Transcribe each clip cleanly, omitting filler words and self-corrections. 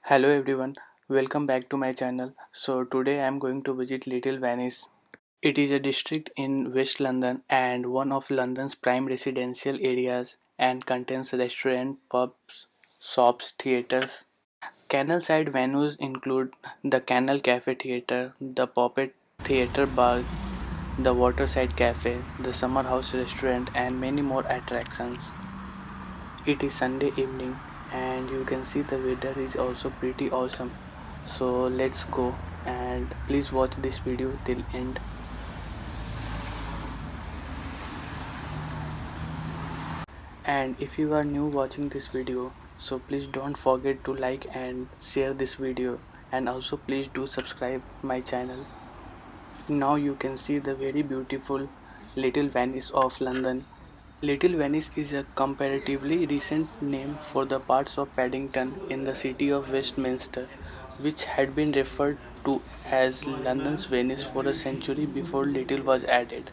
Hello everyone, welcome back to my channel. So today I am going to visit Little Venice. It is a district in West London and one of London's prime residential areas and contains restaurants, pubs, shops, theatres. Canal side venues include the Canal Cafe Theatre, the Puppet Theatre Bar, the Waterside Cafe, the Summer House Restaurant and many more attractions. It is Sunday evening and you can see the weather is also pretty awesome. So let's go and please watch this video till end. And if you are new watching this video, so please don't forget to like and share this video, and also please do subscribe my channel. Now you can see the very beautiful Little Venice of London. Little Venice is a comparatively recent name for the parts of Paddington in the city of Westminster, which had been referred to as London's Venice for a century before Little was added.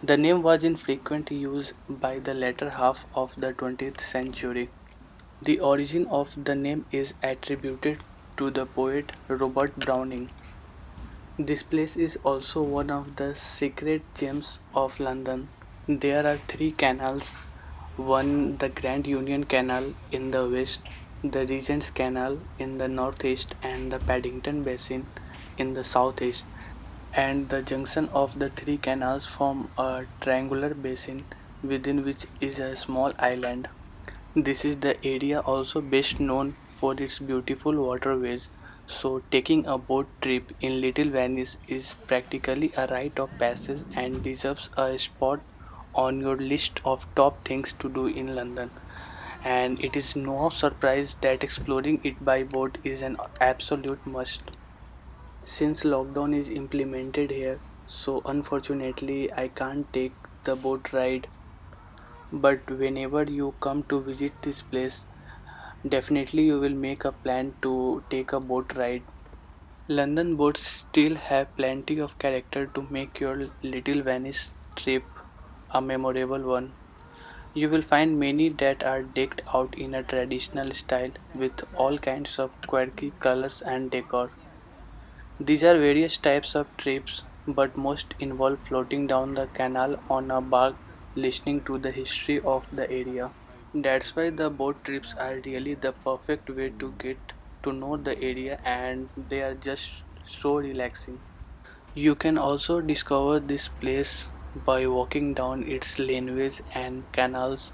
The name was in frequent use by the latter half of the 20th century. The origin of the name is attributed to the poet Robert Browning. This place is also one of the secret gems of London. There are three canals, one the Grand Union Canal in the west, the Regent's Canal in the northeast and the Paddington Basin in the southeast, and the junction of the three canals form a triangular basin within which is a small island. This is the area also best known for its beautiful waterways, so taking a boat trip in Little Venice is practically a rite of passage and deserves a spot on your list of top things to do in London. And it is no surprise that exploring it by boat is an absolute must. Since lockdown is implemented here, so unfortunately I can't take the boat ride, but whenever you come to visit this place, definitely you will make a plan to take a boat ride. London boats still have plenty of character to make your Little Venice trip a memorable one. You will find many that are decked out in a traditional style with all kinds of quirky colors and decor. These are various types of trips, but most involve floating down the canal on a bark listening to the history of the area. That's why the boat trips are really the perfect way to get to know the area, and they are just so relaxing. You can also discover this place by walking down its laneways and canals.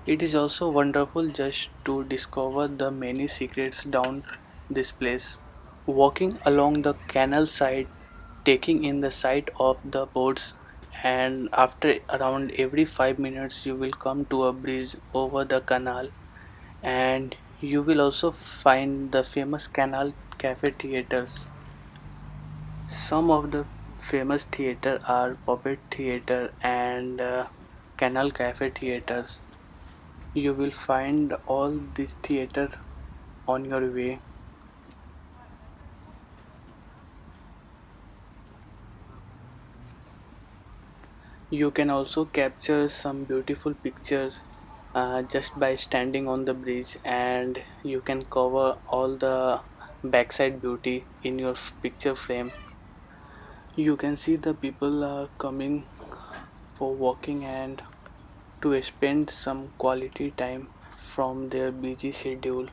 It is also wonderful just to discover the many secrets down this place. Walking along the canal side, taking in the sight of the boats, and after around every 5 minutes you will come to a bridge over the canal, and you will also find the famous canal cafe theaters. Some of the famous theater are Puppet Theater and Canal Cafe theaters. You will find all these theater on your way. You can also capture some beautiful pictures just by standing on the bridge, and you can cover all the backside beauty in your picture frame. You can see the people coming for walking and to spend some quality time from their busy schedule.